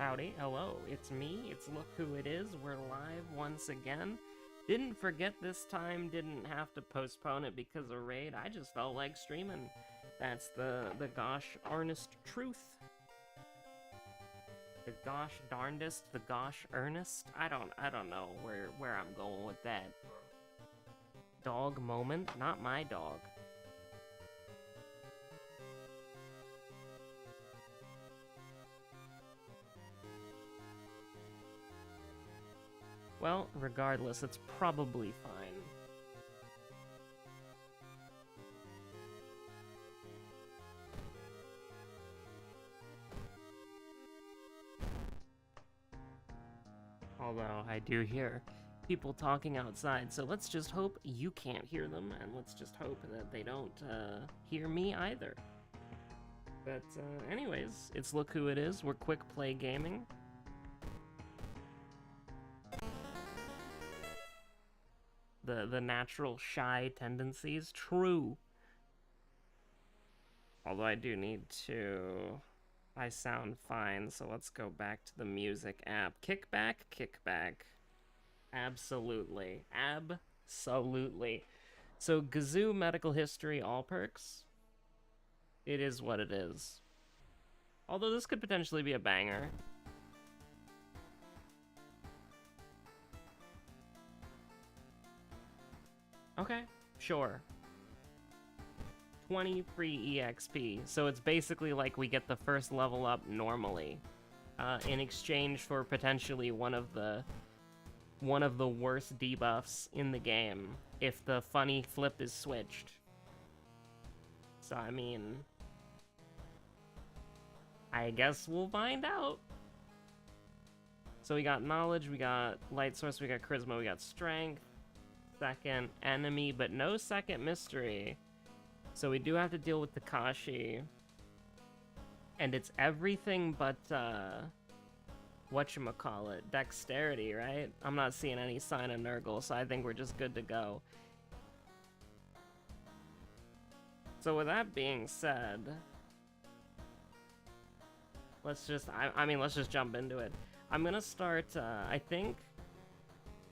Howdy, hello, it's me, it's Look Who It Is, we're live once again. Didn't forget this time, didn't have to postpone it because of raid, I just felt like streaming. That's the gosh earnest truth. The gosh darndest, the gosh earnest? I don't know where I'm going with that. Dog moment, not my dog. Well, regardless, it's probably fine. Although I do hear people talking outside, so let's just hope you can't hear them, and let's just hope that they don't hear me either. But anyways, it's Look Who It Is, we're Quick Play Gaming. The natural shy tendencies, true. Although I do need to... I sound fine, so let's go back to the music app. Kickback, kickback. Absolutely. Absolutely. So, Gazoo Medical History All Perks. It is what it is. Although this could potentially be a banger. Okay, sure. 20 free EXP, so it's basically like we get the first level up normally, in exchange for potentially one of the worst debuffs in the game if the funny flip is switched. So I mean, I guess we'll find out. So we got knowledge, we got light source, we got charisma, we got strength. Second enemy, but no second mystery. So we do have to deal with Takashi. And it's everything but, whatchamacallit, dexterity, right? I'm not seeing any sign of Nurgle, so I think we're just good to go. So with that being said, let's just, I mean, let's just jump into it. I'm gonna start, I think,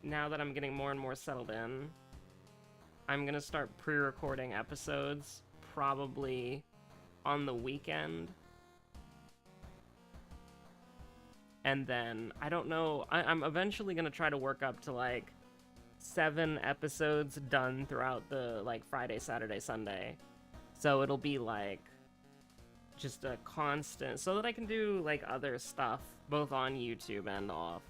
now that I'm getting more and more settled in, I'm gonna start pre-recording episodes, probably on the weekend. And then, I don't know, I'm eventually gonna try to work up to, like, 7 episodes done throughout the, like, Friday, Saturday, Sunday. So it'll be, like, just a constant, so that I can do, like, other stuff, both on YouTube and off.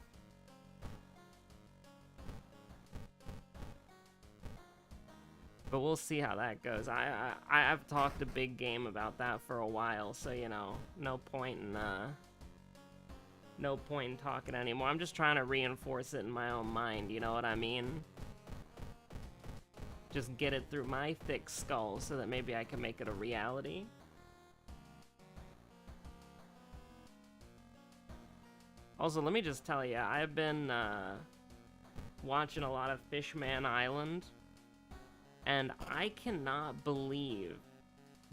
But we'll see how that goes. I've talked a big game about that for a while, so, you know, no point in talking anymore. I'm just trying to reinforce it in my own mind, you know what I mean? Just get it through my thick skull so that maybe I can make it a reality. Also, let me just tell you, I've been watching a lot of Fishman Island. And I cannot believe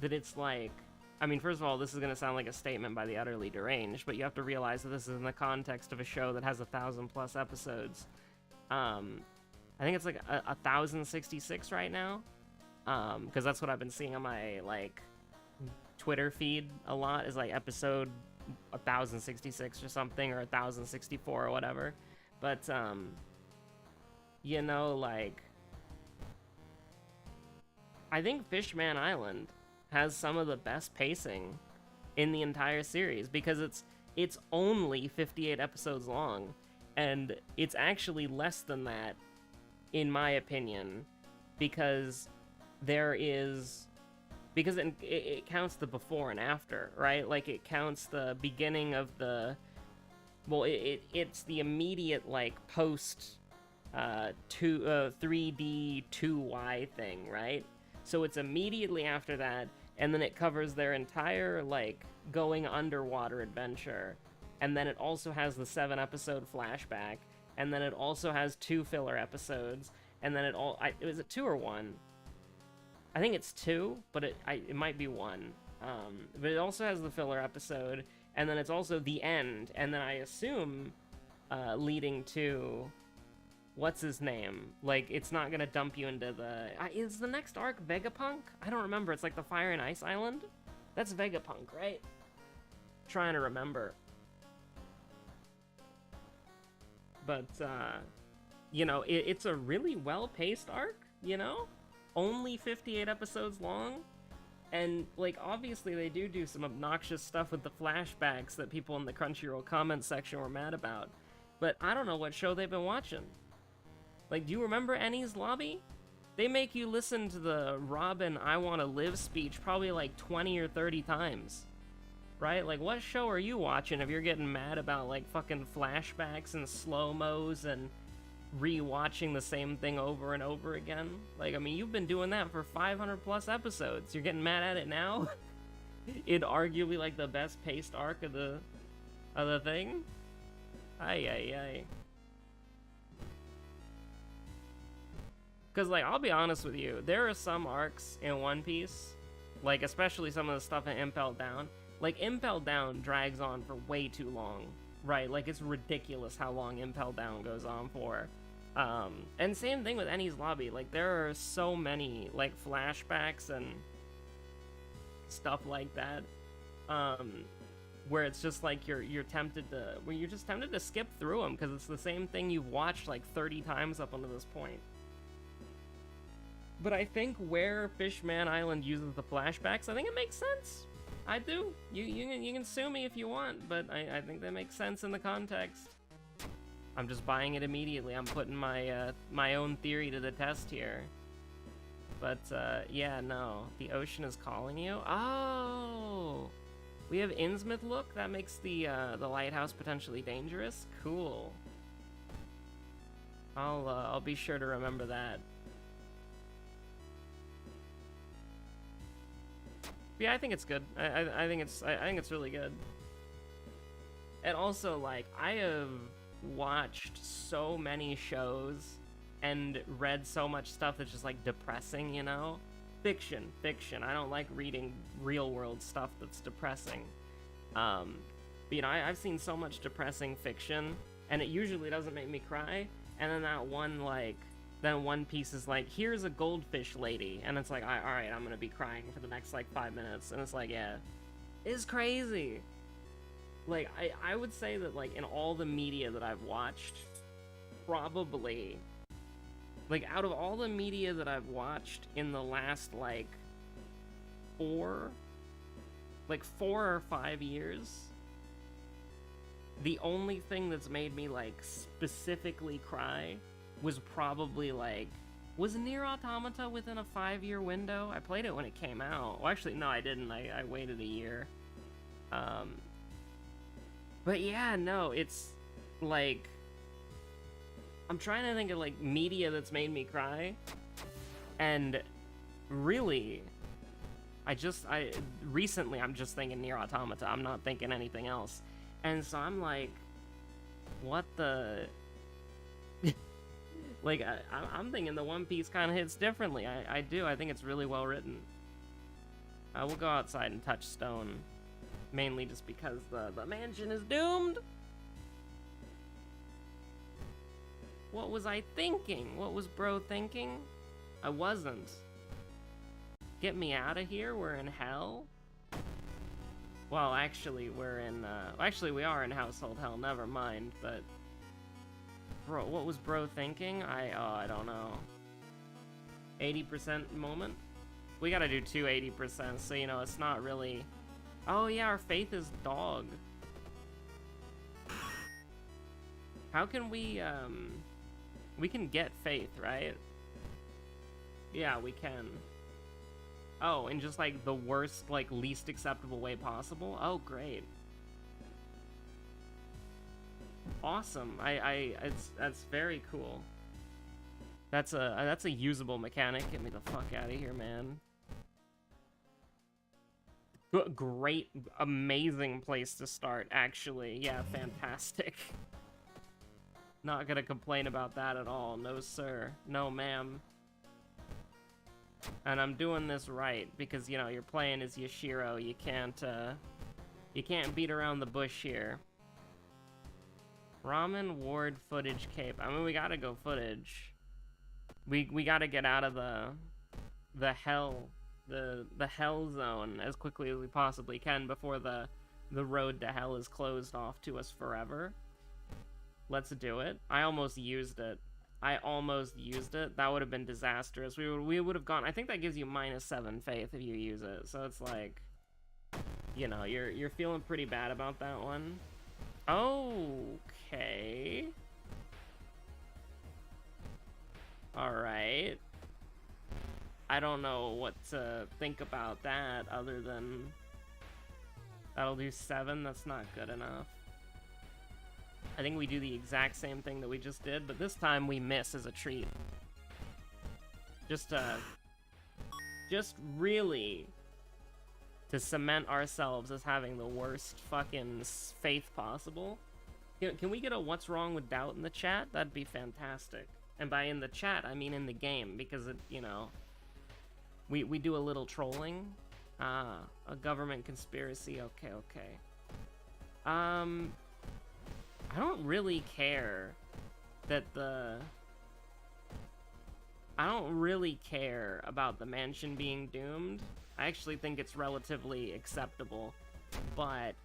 that it's like... I mean, first of all, this is going to sound like a statement by the utterly deranged, but you have to realize that this is in the context of a show that has 1,000+ episodes. I think it's like 1,066 right now, because that's what I've been seeing on my, like, Twitter feed a lot, is like episode 1,066 or something, or 1,064 or whatever. But, you know, like... I think Fishman Island has some of the best pacing in the entire series, because it's only 58 episodes long, and it's actually less than that, in my opinion, because it counts the before and after, right? Like, it counts the beginning of the, well, it's the immediate, like, post 3D 2Y thing, right? So it's immediately after that, and then it covers their entire, like, going underwater adventure. And then it also has the 7-episode flashback, and then it also has 2 filler episodes, and then was it 2 or 1? I think it's 2, but it might be 1. But it also has the filler episode, and then it's also the end, and then I assume leading to what's his name? Like, it's not gonna dump you into the... is the next arc Vegapunk? I don't remember. It's like the Fire and Ice Island? That's Vegapunk, right? Trying to remember. But, you know, it's a really well-paced arc, you know? Only 58 episodes long. And, like, obviously they do some obnoxious stuff with the flashbacks that people in the Crunchyroll comments section were mad about. But I don't know what show they've been watching. Like, do you remember Enies Lobby? They make you listen to the Robin I Wanna Live speech probably like 20 or 30 times. Right? Like, what show are you watching if you're getting mad about, like, fucking flashbacks and slow-mos and re-watching the same thing over and over again? Like, I mean, you've been doing that for 500 plus episodes. You're getting mad at it now? It arguably, like, the best paced arc of the thing? Ay. Because, like, I'll be honest with you, there are some arcs in One Piece, like, especially some of the stuff in Impel Down. Like, Impel Down drags on for way too long, right? Like, it's ridiculous how long Impel Down goes on for. And same thing with Enies Lobby. Like, there are so many, like, flashbacks and stuff like that, where it's just like you're tempted to skip through them because it's the same thing you've watched like 30 times up until this point. But I think where Fishman Island uses the flashbacks, I think it makes sense. I do. You can sue me if you want, but I think that makes sense in the context. I'm just buying it immediately. I'm putting my my own theory to the test here. But yeah, no. The ocean is calling you. Oh, we have Innsmouth look. That makes the lighthouse potentially dangerous. Cool. I'll be sure to remember that. Yeah, I think it's good. I think it's really good. And also, like, I have watched so many shows and read so much stuff that's just like depressing, you know? Fiction. I don't like reading real world stuff that's depressing. But, you know, I've seen so much depressing fiction, and it usually doesn't make me cry. And then that one, like, then One Piece is like, here's a goldfish lady, and it's like, alright, I'm gonna be crying for the next, like, 5 minutes, and it's like, yeah, it's crazy. Like, I would say that, like, in all the media that I've watched, probably, like, out of all the media that I've watched in the last, like, 4 or 5 years, the only thing that's made me, like, specifically cry was probably, like, was Nier Automata within a 5-year window? I played it when it came out. Well, actually, no, I didn't. I waited a year. But yeah, no, it's, like, I'm trying to think of, like, media that's made me cry, and really, recently I'm just thinking Nier Automata. I'm not thinking anything else. And so I'm like, what the... Like, I'm thinking the One Piece kind of hits differently. I do. I think it's really well written. I will go outside and touch stone. Mainly just because the mansion is doomed. What was I thinking? What was bro thinking? I wasn't. Get me out of here? We're in hell? Well, actually, we're in, actually, we are in household hell. Never mind, but... Bro, what was bro thinking? I don't know. 80% moment? We gotta do two 80%, so, you know, it's not really... Oh, yeah, our faith is dog. How can we can get faith, right? Yeah, we can. Oh, in just, like, the worst, like, least acceptable way possible? Oh, great. Awesome. That's very cool. That's a usable mechanic. Get me the fuck out of here, man. Great, amazing place to start, actually. Yeah, fantastic. Not gonna complain about that at all. No, sir. No, ma'am. And I'm doing this right, because, you know, you're playing as Yashiro. You can't You can't beat around the bush here. Ramen, ward, footage, cape. I mean, we gotta go footage. We gotta get out of the hell zone as quickly as we possibly can before the road to hell is closed off to us forever. Let's do it. I almost used it. That would have been disastrous. We would have gone. I think that gives you -7 faith if you use it. So it's like, you know, you're feeling pretty bad about that one. Okay. All right. I don't know what to think about that other than that'll do 7. That's not good enough. I think we do the exact same thing that we just did, but this time we miss as a treat. Just really to cement ourselves as having the worst fucking faith possible. Can we get a what's wrong with doubt in the chat? That'd be fantastic. And by in the chat, I mean in the game, because it, you know, we do a little trolling. A government conspiracy. Okay, okay. I don't really care that I don't really care about the mansion being doomed. I actually think it's relatively acceptable, but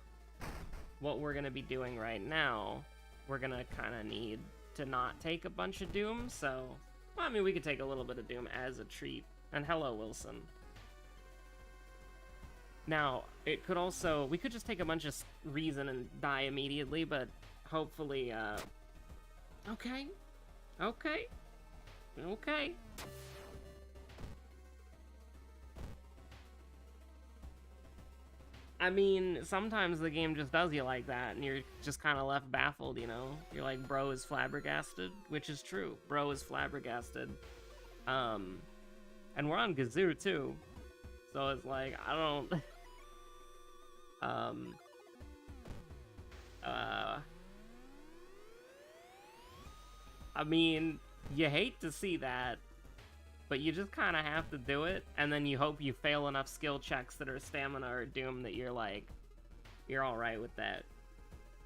what we're gonna be doing right now, we're gonna kind of need to not take a bunch of doom, so, well, I mean, we could take a little bit of doom as a treat. And hello, Wilson. Now, it could also, we could just take a bunch of reason and die immediately, but hopefully, okay. Okay. Okay. I mean, sometimes the game just does you like that, and you're just kind of left baffled, you know? You're like, bro is flabbergasted, which is true. Bro is flabbergasted. And we're on Gazoo, too. So it's like, I don't... I mean, you hate to see that, but you just kind of have to do it, and then you hope you fail enough skill checks that are stamina or doom that you're like, you're alright with that.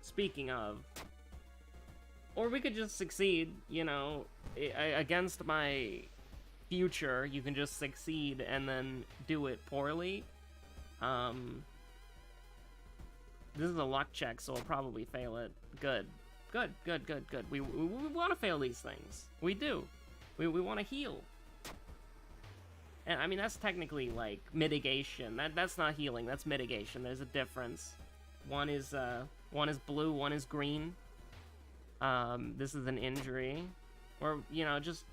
Speaking of, or we could just succeed, you know, against my future, you can just succeed and then do it poorly. This is a luck check, so we'll probably fail it. Good. Good, good, good, good. We want to fail these things. We do. We want to heal. And I mean, that's technically like mitigation. That's not healing, that's mitigation. There's a difference. One is blue, one is green. This is an injury. Or, you know, just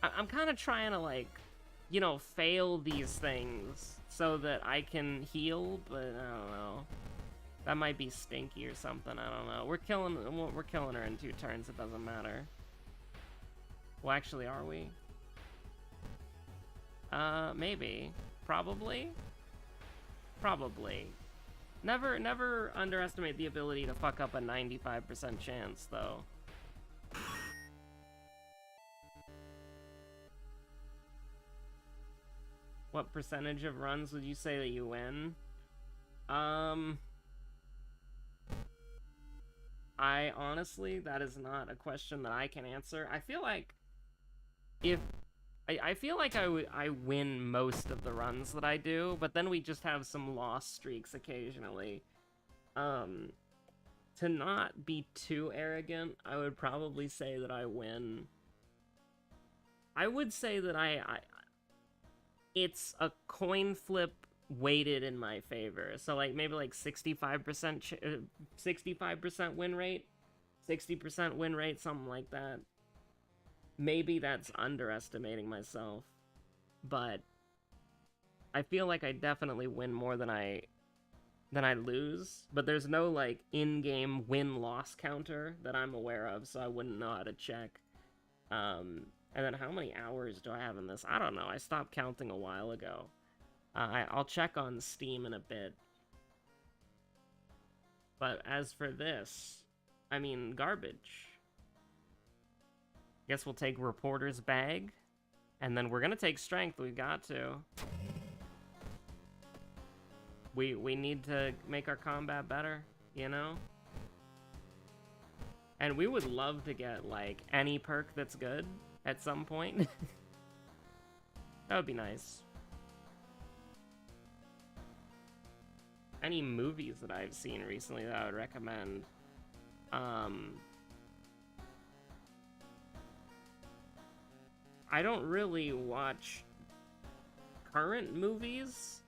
I'm kind of trying to, like, you know, fail these things so that I can heal, but I don't know. That might be stinky or something, I don't know. We're killing her in 2 turns, it doesn't matter. Well, actually, are we? Maybe. Probably? Probably. Never underestimate the ability to fuck up a 95% chance, though. What percentage of runs would you say that you win? I honestly, that is not a question that I can answer. I feel like I feel like I win most of the runs that I do, but then we just have some loss streaks occasionally. To not be too arrogant, I would probably say that I win. I would say that it's a coin flip weighted in my favor. So like maybe like 65% 65% win rate, 60% win rate, something like that. Maybe that's underestimating myself, but I feel like I definitely win more than I lose, but there's no like in-game win-loss counter that I'm aware of, so I wouldn't know how to check. And then how many hours do I have in this? I don't know. I stopped counting a while ago. I'll check on Steam in a bit. But as for this, I mean, garbage. Guess we'll take Reporter's Bag. And then we're gonna take Strength. We've got to. We need to make our combat better, you know? And we would love to get, like, any perk that's good at some point. That would be nice. Any movies that I've seen recently that I would recommend? I don't really watch current movies,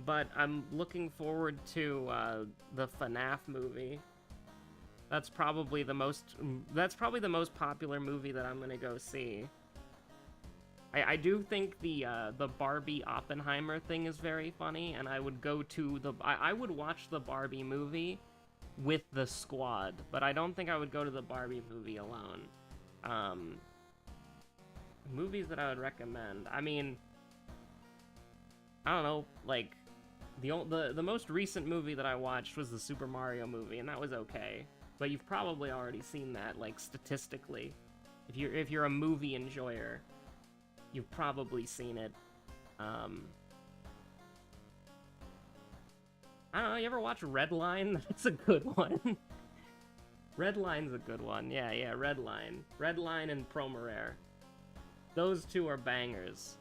but I'm looking forward to the FNAF movie. That's probably the most popular movie that I'm gonna go see. I do think the Barbie Oppenheimer thing is very funny, and I would go to I would watch the Barbie movie with the squad, but I don't think I would go to the Barbie movie alone. Movies that I would recommend. I mean, I don't know, like the most recent movie that I watched was the Super Mario movie, and that was okay. But you've probably already seen that, like, statistically. If you're a movie enjoyer, you've probably seen it. I don't know, you ever watch Redline? That's a good one. Redline's a good one. Yeah, Redline. Redline and Promare. Those two are bangers.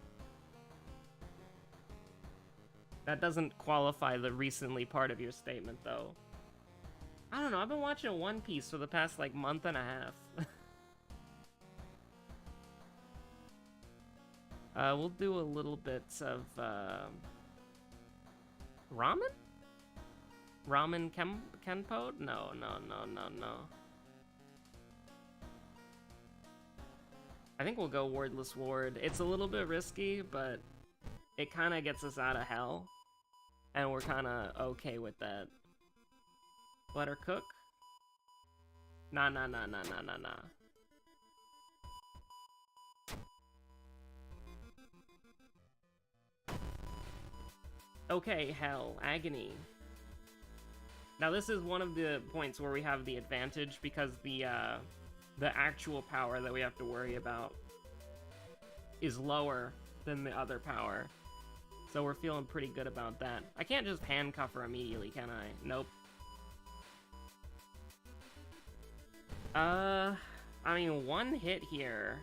That doesn't qualify the recently part of your statement, though. I don't know, I've been watching One Piece for the past, like, month and a half. We'll do a little bit of, ramen? Ramen Kenpo? No. I think we'll go Wordless Ward. It's a little bit risky, but it kind of gets us out of hell. And we're kind of okay with that. Let her cook? Nah. Okay, hell. Agony. Now this is one of the points where we have the advantage because the actual power that we have to worry about is lower than the other power. So we're feeling pretty good about that. I can't just handcuff her immediately, can I? Nope. I mean, one hit here,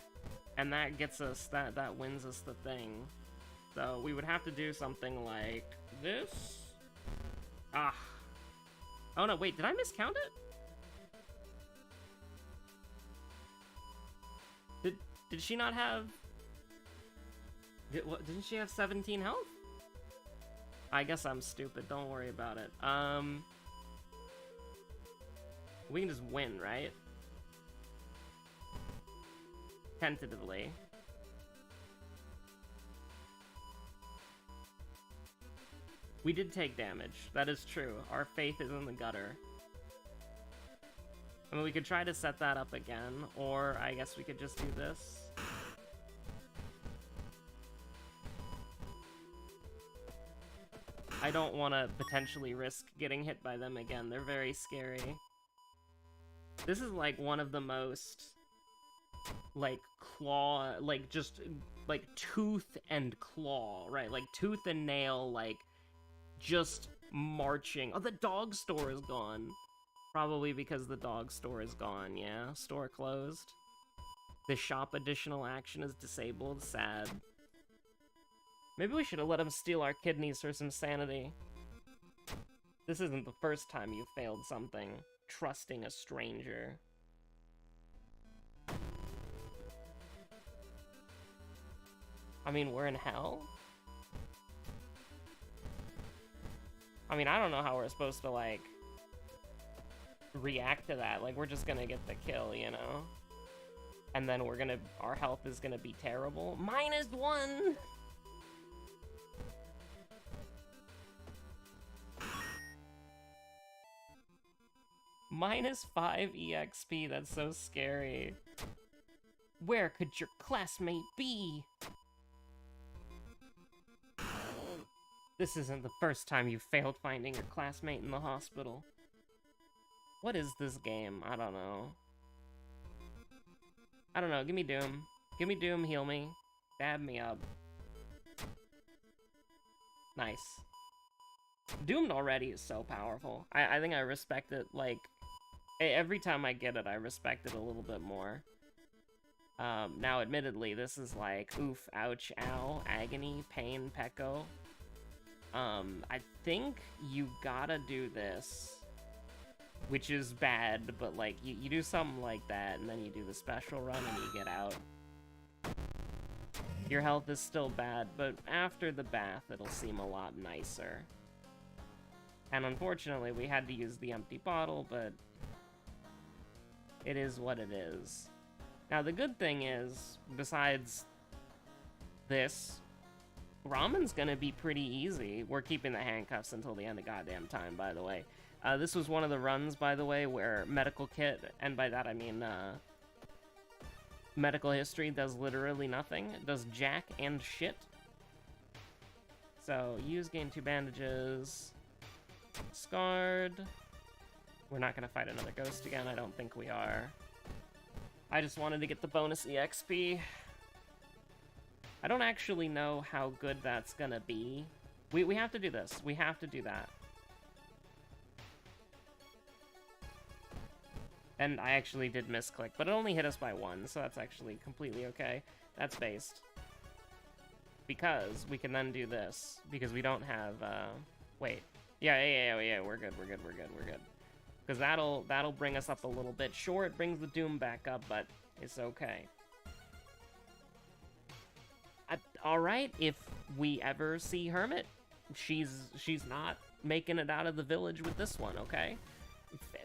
and that gets us, that wins us the thing. So we would have to do something like this. Ah. Oh no, wait, did I miscount it? Did she not have... Didn't she have 17 health? I guess I'm stupid, don't worry about it. We can just win, right? Tentatively. We did take damage. That is true. Our faith is in the gutter. I mean, we could try to set that up again, or I guess we could just do this. I don't want to potentially risk getting hit by them again. They're very scary. This is like one of the most... like claw, like just like tooth and claw, right? Like tooth and nail, like just marching. Oh, the dog store is gone. Probably because the dog store is gone, yeah. Store closed. The shop additional action is disabled. Sad. Maybe we should have let him steal our kidneys for some sanity. This isn't the first time you've failed something. Trusting a stranger. I mean, we're in hell? I mean, I don't know how we're supposed to, like, react to that. Like, we're just gonna get the kill, you know? And then we're gonna... our health is gonna be terrible. -1! -5 EXP, that's so scary. Where could your classmate be? This isn't the first time you've failed finding your classmate in the hospital. What is this game? I don't know. I don't know, give me Doom. Give me Doom, heal me. Dab me up. Nice. Doomed already is so powerful. I think I respect it, like, every time I get it, I respect it a little bit more. Now, admittedly, this is like, oof, ouch, ow, agony, pain, pecco. I think you gotta do this, which is bad, but, like, you do something like that, and then you do the special run, and you get out. Your health is still bad, but after the bath, it'll seem a lot nicer. And unfortunately, we had to use the empty bottle, but it is what it is. Now, the good thing is, besides this, ramen's gonna be pretty easy. We're keeping the handcuffs until the end of goddamn time, by the way. This was one of the runs, by the way, where medical kit, and by that I mean, medical history does literally nothing. It does jack and shit. So, use, gain 2 bandages. Scarred. We're not gonna fight another ghost again, I don't think we are. I just wanted to get the bonus EXP. I don't actually know how good that's gonna be. We have to do this. We have to do that. And I actually did misclick, but it only hit us by 1, so that's actually completely okay. That's based. Because we can then do this, because we don't have, wait. Yeah, we're good. Because that'll bring us up a little bit. Sure, it brings the Doom back up, but it's okay. Alright, if we ever see Hermit, she's not making it out of the village with this one, okay?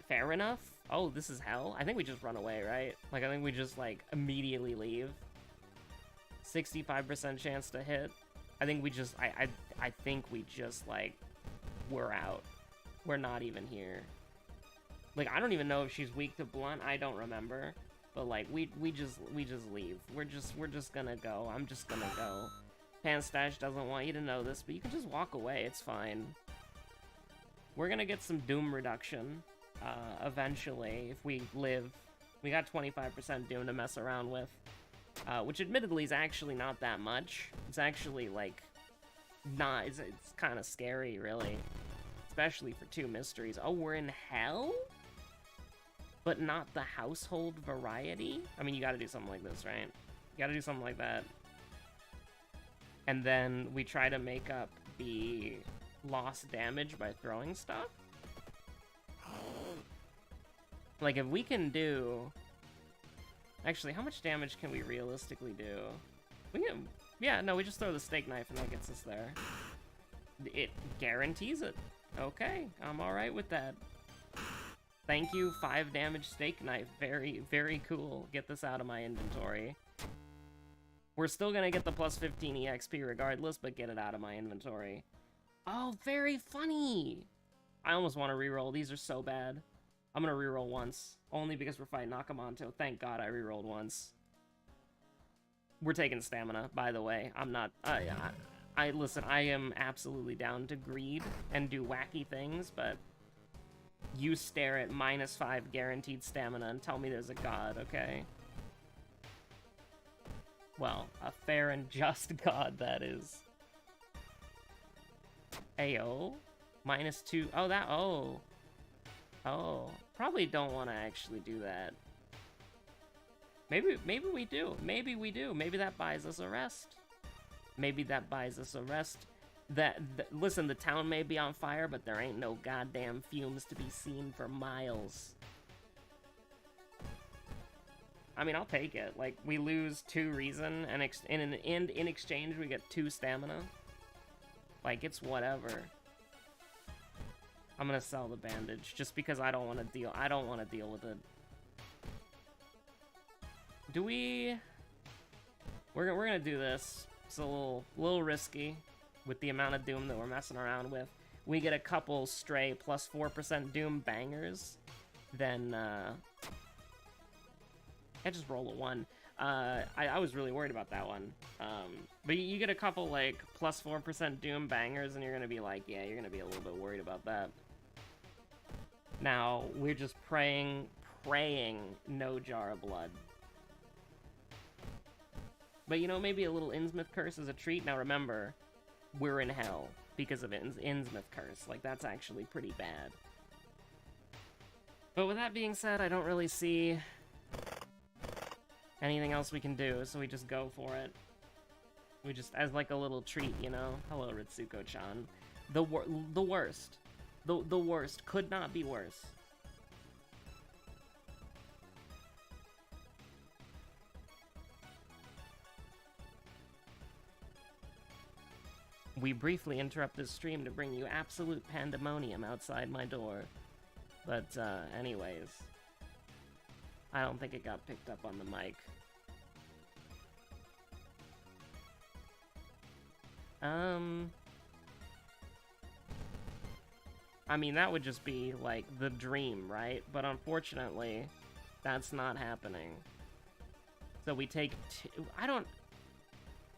Fair enough. Oh, this is hell? I think we just run away, right? Like, I think we just, like, immediately leave. 65% chance to hit. I think we just, I think we just, like, we're out. We're not even here. Like, I don't even know if she's weak to blunt. I don't remember. But, like, we just leave. We're just gonna go. I'm just gonna go. Panstash doesn't want you to know this, but you can just walk away. It's fine. We're gonna get some Doom reduction, eventually, if we live. We got 25% Doom to mess around with. Which admittedly is actually not that much. It's actually, like, not, it's kind of scary, really. Especially for 2 mysteries. Oh, we're in hell? But not the household variety? I mean, you gotta do something like this, right? You gotta do something like that. And then we try to make up the lost damage by throwing stuff? Like, if we can do... Actually, how much damage can we realistically do? We can... Yeah, no, we just throw the steak knife and that gets us there. It guarantees it. Okay, I'm alright with that. Thank you, 5 damage steak knife. Very, very cool. Get this out of my inventory. We're still gonna get the plus 15 EXP regardless, but get it out of my inventory. Oh, very funny! I almost want to reroll. These are so bad. I'm gonna reroll once. Only because we're fighting Nakamonto. Thank God I rerolled once. We're taking stamina, by the way. I'm not... listen, I am absolutely down to greed and do wacky things, but... You stare at -5 guaranteed stamina and tell me there's a god, okay? Well, a fair and just god, that is. Ayo? -2... Oh, that... Oh. Oh. Probably don't want to actually do that. Maybe we do. Maybe we do. Maybe that buys us a rest. Maybe that buys us a rest. Listen, the town may be on fire, but there ain't no goddamn fumes to be seen for miles. I mean, I'll take it. Like, we lose 2 reason, and in exchange we get 2 stamina. Like, it's whatever. I'm gonna sell the bandage just because I don't want to deal. I don't want to deal with it. Do we? We're gonna do this. It's a little risky with the amount of Doom that we're messing around with. We get a couple stray plus 4% Doom bangers, then I just roll a 1. I was really worried about that one. But you get a couple like plus 4% Doom bangers, and you're gonna be like, yeah, you're gonna be a little bit worried about that. Now we're just praying no jar of blood. But you know, maybe a little Innsmouth curse is a treat. Now remember, we're in hell. because of Innsmouth Curse. Like, that's actually pretty bad. But with that being said, I don't really see anything else we can do, so we just go for it. We just, as like a little treat, you know? Hello, Ritsuko-chan. The worst. The worst. Could not be worse. We briefly interrupt this stream to bring you absolute pandemonium outside my door. But, anyways. I don't think it got picked up on the mic. I mean, that would just be, like, the dream, right? But unfortunately, that's not happening. So we take two...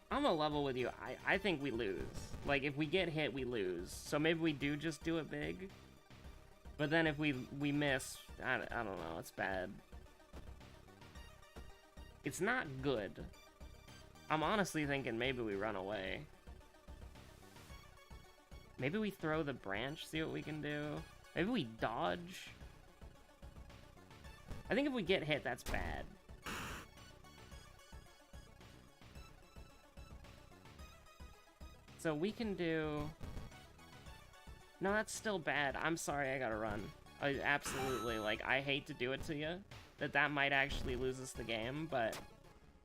I'm a level with you. I think we lose. Like, if we get hit, we lose. So maybe we do just do it big. But then if we miss, I don't know, it's bad. It's not good. I'm honestly thinking maybe we run away. Maybe we throw the branch, see what we can do. Maybe we dodge. I think if we get hit, that's bad. So we can do... No, that's still bad. I'm sorry, I gotta run. Absolutely, like, I hate to do it to you. That might actually lose us the game, but...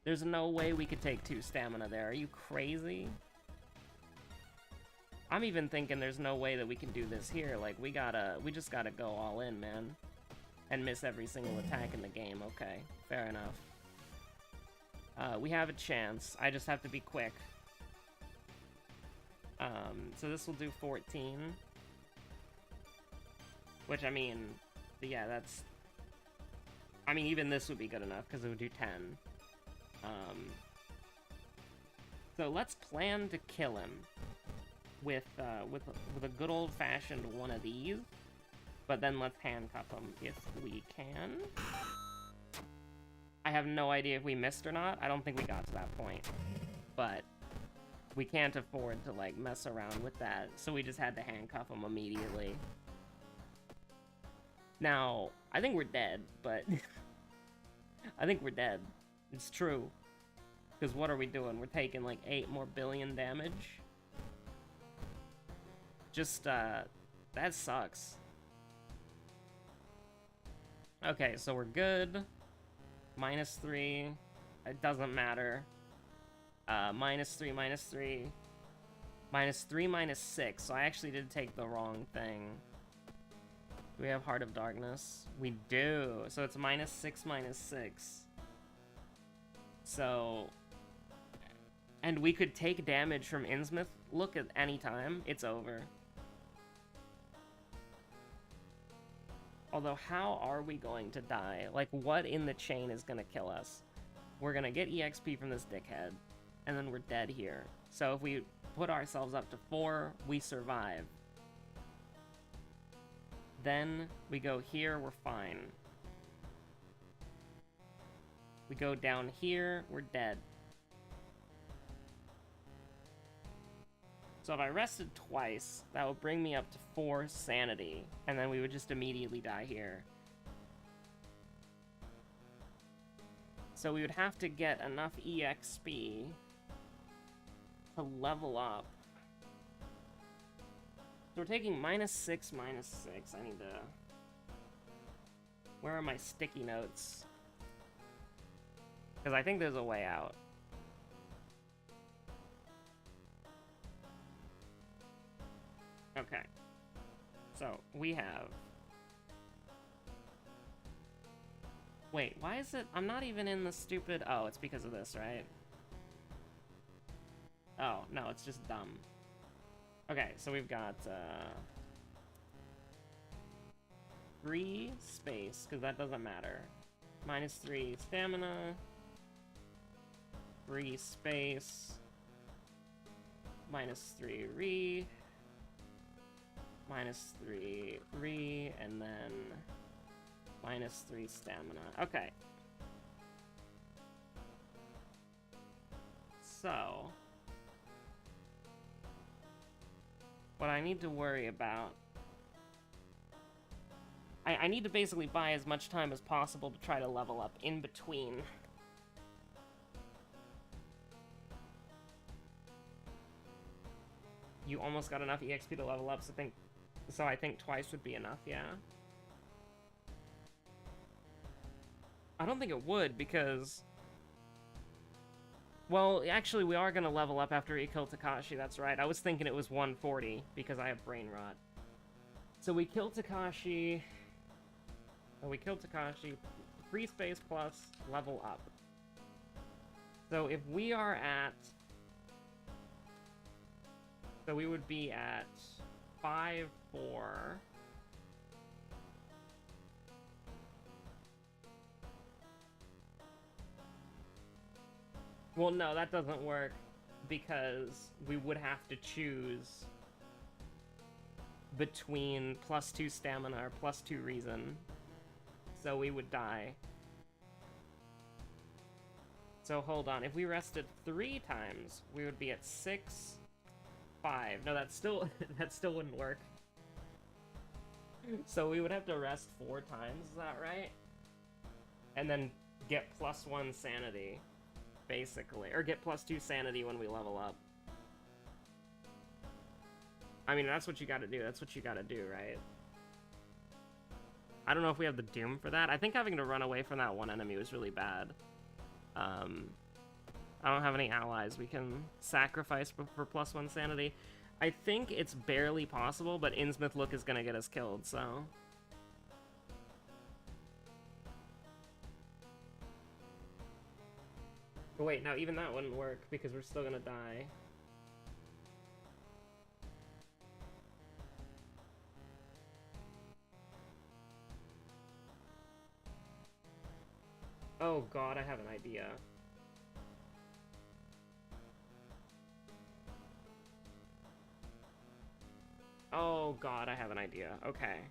There's no way we could take 2 stamina there. Are you crazy? I'm even thinking there's no way that we can do this here. Like, we just gotta go all in, man. And miss every single attack in the game. Okay, fair enough. We have a chance. I just have to be quick. So this will do 14. Which, I mean, yeah, that's... I mean, even this would be good enough, because it would do 10. So let's plan to kill him with a good old-fashioned one of these. But then let's handcuff him if we can. I have no idea if we missed or not. I don't think we got to that point. But we can't afford to, like, mess around with that. So we just had to handcuff him immediately. Now, I think we're dead, but... I think we're dead. It's true. Because what are we doing? We're taking, like, 8 more billion damage. Just, that sucks. Okay, so we're good. -3. It doesn't matter. -3, -3. -3, -6. So I actually did take the wrong thing. Do we have Heart of Darkness? We do. So it's -6, -6. So... And we could take damage from Innsmouth. Look at any time. It's over. Although, how are we going to die? Like, what in the chain is gonna kill us? We're gonna get EXP from this dickhead, and then we're dead here. So if we put ourselves up to 4, we survive. Then we go here, we're fine. We go down here, we're dead. So if I rested twice, that would bring me up to 4 sanity, and then we would just immediately die here. So we would have to get enough EXP to level up. So we're taking -6, -6. I need to... Where are my sticky notes? Because I think there's a way out. Okay. So, we have... Wait, why is it... I'm not even in the stupid... Oh, it's because of this, right? Oh, no, it's just dumb. Okay, so we've got, 3 space, because that doesn't matter. -3 stamina. 3 space. -3 re. -3 re, and then -3 stamina. Okay. So... what I need to worry about... I need to basically buy as much time as possible to try to level up in between. You almost got enough EXP to level up, so I think twice would be enough, yeah. I don't think it would, because... Well, actually, we are going to level up after we kill Takashi, that's right. I was thinking it was 140, because I have brain rot. So we kill Takashi... Oh, we kill Takashi, free space plus level up. So if we are at... So we would be at 5-4... Well, no, that doesn't work, because we would have to choose between +2 stamina or +2 reason. So we would die. So hold on, if we rested 3 times, we would be at 6, 5. No, that still wouldn't work. So we would have to rest 4 times, is that right? And then get +1 sanity. Basically, or get +2 sanity when we level up. I mean, that's what you gotta do. That's what you gotta do, right? I don't know if we have the Doom for that. I think having to run away from that one enemy was really bad. I don't have any allies we can sacrifice for +1 sanity. I think it's barely possible, but Innsmouth Look is gonna get us killed, so... But wait, no, even that wouldn't work, because we're still gonna die. Oh god, I have an idea. Oh god, I have an idea. Okay.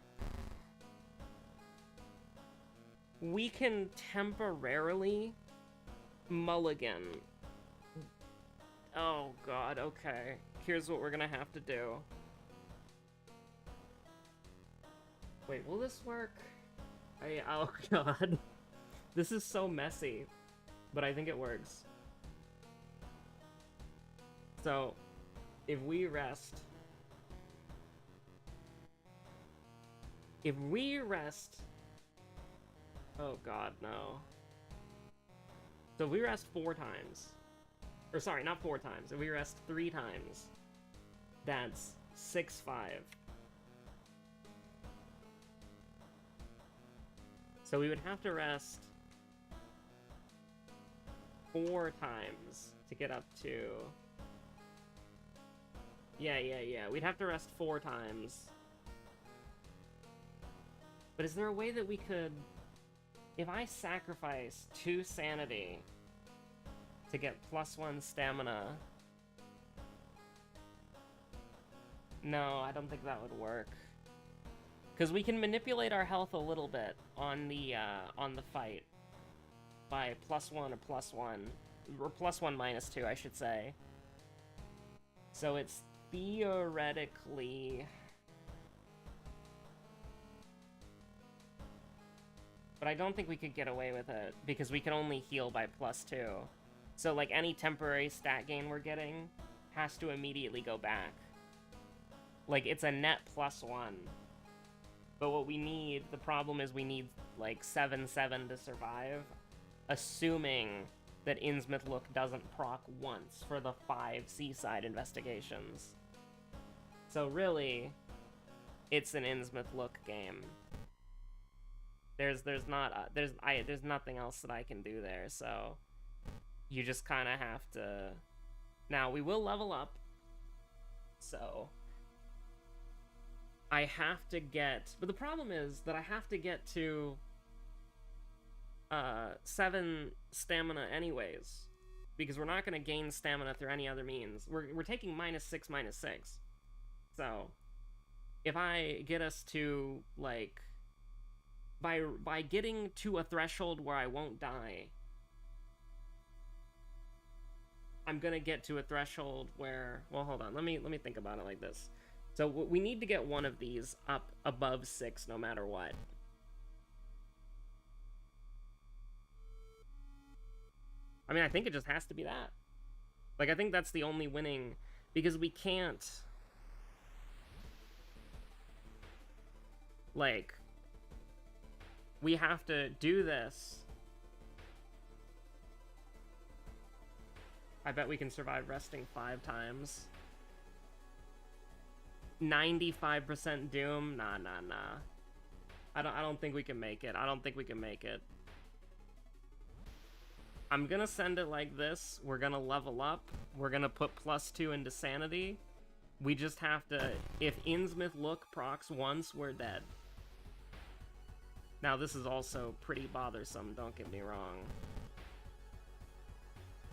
We can temporarily mulligan. Oh god, okay. Here's what we're gonna have to do. Wait, will this work? Oh god. This is so messy, but I think it works. So, if we rest... Oh god, no. So if we rest 4 times, or sorry, not 4 times, if we rest 3 times, that's 6-5. So we would have to rest 4 times to get up to... Yeah, we'd have to rest 4 times. But is there a way that we could... If I sacrifice 2 sanity to get +1 stamina... No, I don't think that would work. Because we can manipulate our health a little bit on the fight. By +1 or +1. Or +1 -2, I should say. So it's theoretically... But I don't think we could get away with it, because we can only heal by +2. So, like, any temporary stat gain we're getting has to immediately go back. Like, it's a net +1. But what we need, the problem is we need, like, 7-7 to survive, assuming that Innsmouth Look doesn't proc once for the 5 seaside investigations. So really, it's an Innsmouth Look game. There's nothing else that I can do there, so you just kind of have to... Now, we will level up, so I have to get... But the problem is that I have to get to 7 stamina anyways, because we're not going to gain stamina through any other means. We're taking -6, -6. So if I get us to, like... By getting to a threshold where I won't die, I'm gonna get to a threshold where... Well, hold on. Let me think about it like this. So we need to get one of these up above 6 no matter what. I mean, I think it just has to be that. Like, I think that's the only winning, because we can't... Like, we have to do this. I bet we can survive resting 5 times. 95% doom? Nah. I don't think we can make it. I don't think we can make it. I'm gonna send it like this. We're gonna level up. We're gonna put +2 into sanity. We just have to... If Innsmouth Look procs once, we're dead. Now, this is also pretty bothersome, don't get me wrong.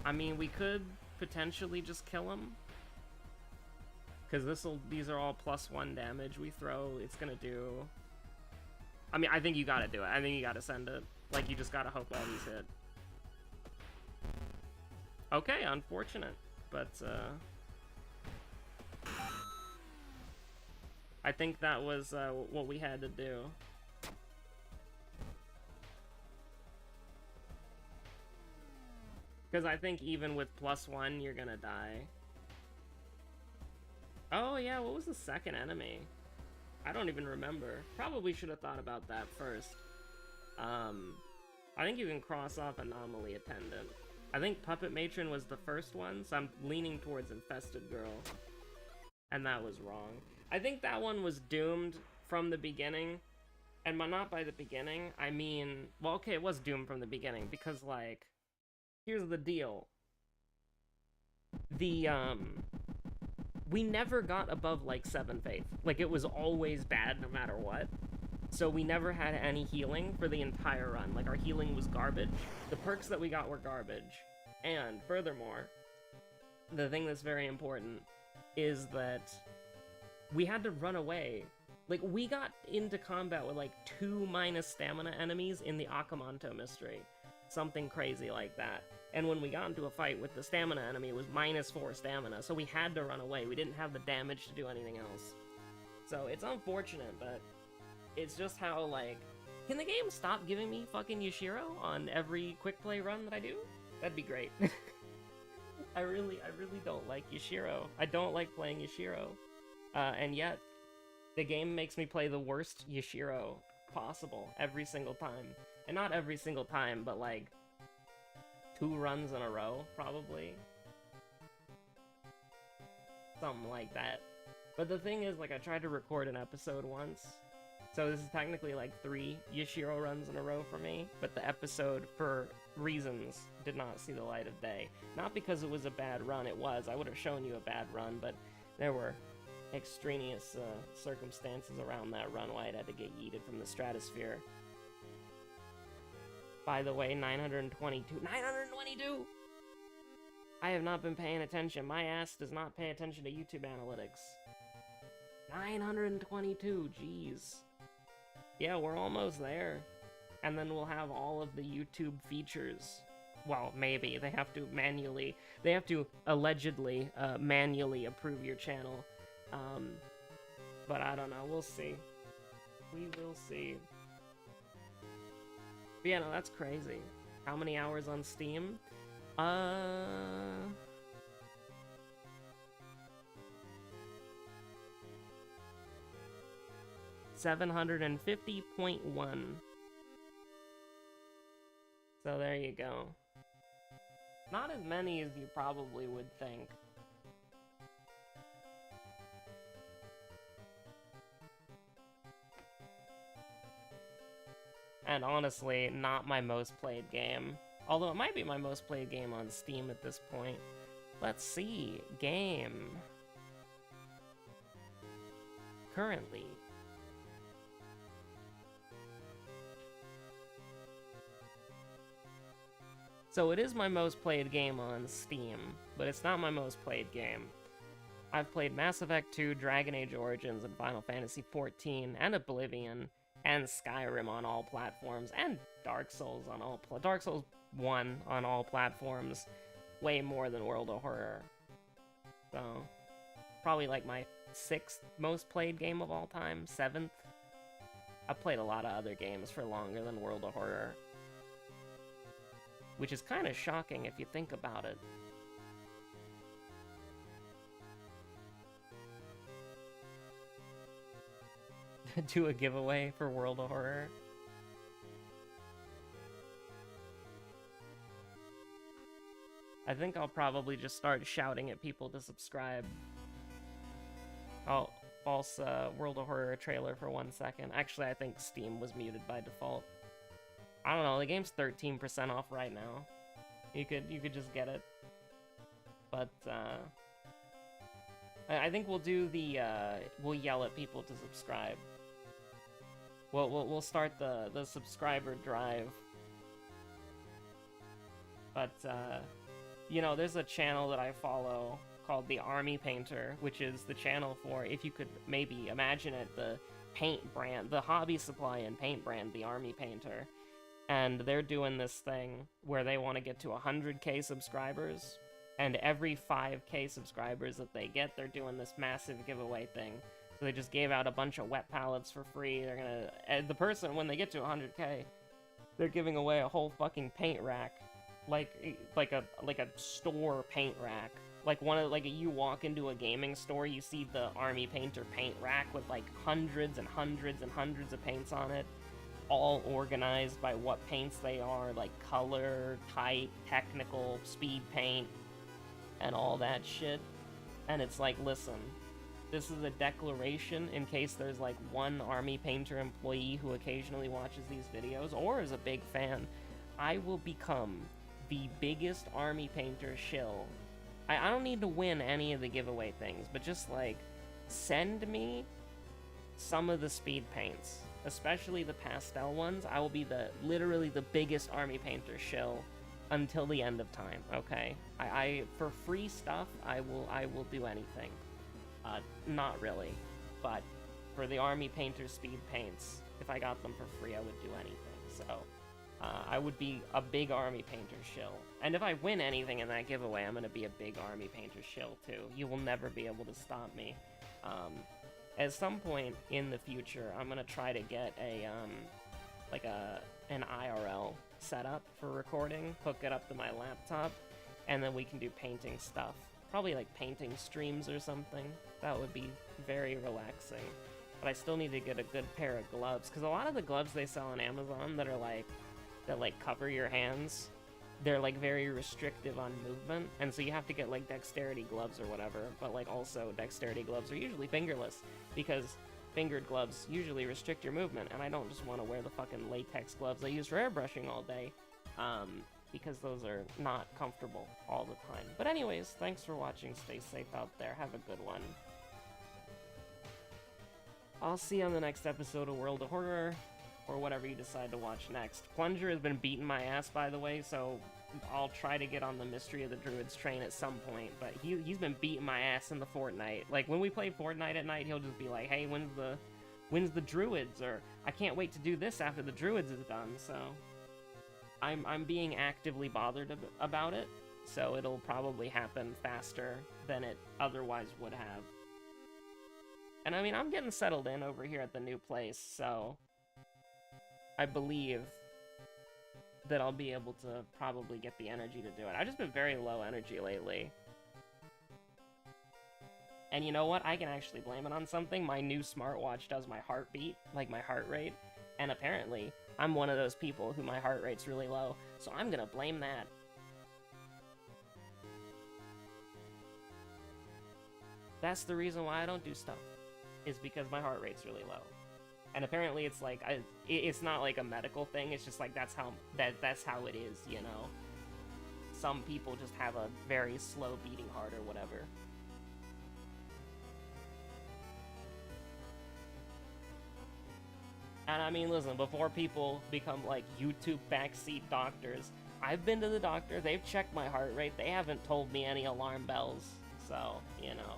I mean, we could potentially just kill him. Because these are all +1 damage we throw. It's gonna do... I mean, I think you gotta do it. I think you gotta send it. Like, you just gotta hope all these hit. Okay, unfortunate. But, I think that was what we had to do. Because I think even with +1, you're gonna die. Oh yeah, what was the second enemy? I don't even remember. Probably should have thought about that first. I think you can cross off Anomaly Attendant. I think Puppet Matron was the first one, so I'm leaning towards Infested Girl. And that was wrong. I think that one was doomed from the beginning. And not by the beginning, I mean... Well, okay, it was doomed from the beginning, because, like... Here's the deal. We never got above, like, 7 faith. Like, it was always bad no matter what. So we never had any healing for the entire run. Like, our healing was garbage. The perks that we got were garbage. And, furthermore, the thing that's very important is that we had to run away. Like, we got into combat with, like, 2 minus stamina enemies in the Akamanto mystery. Something crazy like that. And when we got into a fight with the stamina enemy, it was -4 stamina, so we had to run away. We didn't have the damage to do anything else. So it's unfortunate, but it's just how, like... Can the game stop giving me fucking Yashiro on every quick play run that I do? That'd be great. I really don't like Yashiro. I don't like playing Yashiro. And yet, the game makes me play the worst Yashiro possible every single time. And not every single time, but like 2 runs in a row, probably. Something like that. But the thing is, like, I tried to record an episode once, so this is technically like 3 Yashiro runs in a row for me, but the episode, for reasons, did not see the light of day. Not because it was a bad run, it was. I would have shown you a bad run, but there were extraneous circumstances around that run why it had to get yeeted from the stratosphere. By the way, 922. 922! I have not been paying attention. My ass does not pay attention to YouTube analytics. 922, jeez. Yeah, we're almost there. And then we'll have all of the YouTube features. Well, maybe. They have to allegedly manually approve your channel. But I don't know, we'll see. We will see. But yeah, no, that's crazy. How many hours on Steam? 750.1. So there you go. Not as many as you probably would think. And honestly, not my most played game. Although it might be my most played game on Steam at this point. Let's see. Game. Currently. So it is my most played game on Steam, but it's not my most played game. I've played Mass Effect 2, Dragon Age Origins, and Final Fantasy XIV, and Oblivion, and Skyrim on all platforms, and Dark Souls on all Dark Souls 1 on all platforms, way more than World of Horror. So, probably like my 6th most played game of all time, 7th. I've played a lot of other games for longer than World of Horror, which is kind of shocking if you think about it. Do a giveaway for World of Horror. I think I'll probably just start shouting at people to subscribe. Oh, false World of Horror trailer for 1 second. Actually, I think Steam was muted by default. I don't know, the game's 13% off right now. You could just get it. But I think we'll do the we'll yell at people to subscribe. We'll start the subscriber drive. But you know, there's a channel that I follow called The Army Painter, which is the channel for, if you could maybe imagine it, the paint brand, the hobby supply and paint brand, The Army Painter. And they're doing this thing where they want to get to 100k subscribers, and every 5k subscribers that they get, they're doing this massive giveaway thing. So they just gave out a bunch of wet palettes for free. They're gonna, the person, when they get to 100k, they're giving away a whole fucking paint rack, like a store paint rack. Like you walk into a gaming store, you see the Army Painter paint rack with like hundreds and hundreds and hundreds of paints on it, all organized by what paints they are, like color, type, technical, speed paint, and all that shit. And it's like, listen, this is a declaration in case there's like one Army Painter employee who occasionally watches these videos or is a big fan. I will become the biggest Army Painter shill. I don't need to win any of the giveaway things, but just like send me some of the speed paints, especially the pastel ones. I will be literally the biggest Army Painter shill until the end of time. Okay, I for free stuff I will do anything. Not really, but for the Army Painter speed paints, if I got them for free, I would do anything. So I would be a big Army Painter shill. And if I win anything in that giveaway, I'm gonna be a big Army Painter shill too. You will never be able to stop me. At some point in the future, I'm gonna try to get a an IRL setup for recording, hook it up to my laptop, and then we can do painting stuff. Probably like painting streams or something. That would be very relaxing. But I still need to get a good pair of gloves, because a lot of the gloves they sell on Amazon that cover your hands, they're like very restrictive on movement, and so you have to get like dexterity gloves or whatever. But like also dexterity gloves are usually fingerless, because fingered gloves usually restrict your movement, and I don't just want to wear the fucking latex gloves I use for airbrushing all day, because those are not comfortable all the time. But anyways, thanks for watching, stay safe out there, have a good one. I'll see you on the next episode of World of Horror, or whatever you decide to watch next. Plunger has been beating my ass, by the way, so I'll try to get on the Mystery of the Druids train at some point, but he's been beating my ass in the Fortnite. Like, when we play Fortnite at night, he'll just be like, hey, when's the Druids? Or, I can't wait to do this after the Druids is done, so I'm being actively bothered about it, so it'll probably happen faster than it otherwise would have. And I mean, I'm getting settled in over here at the new place, so I believe that I'll be able to probably get the energy to do it. I've just been very low energy lately. And you know what? I can actually blame it on something. My new smartwatch does my heartbeat, like my heart rate, and apparently I'm one of those people who my heart rate's really low, so I'm gonna blame that. That's the reason why I don't do stuff, is because my heart rate's really low. And apparently it's like, it's not like a medical thing, it's just like that's how it is, you know? Some people just have a very slow beating heart or whatever. And I mean, listen, before people become like YouTube backseat doctors, I've been to the doctor, they've checked my heart rate, they haven't told me any alarm bells, so, you know.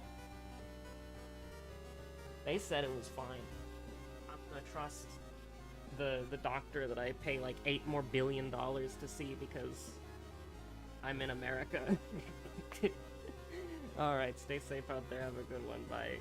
They said it was fine. I'm gonna trust the doctor that I pay like $8 more billion to see because I'm in America. Alright, stay safe out there. Have a good one. Bye.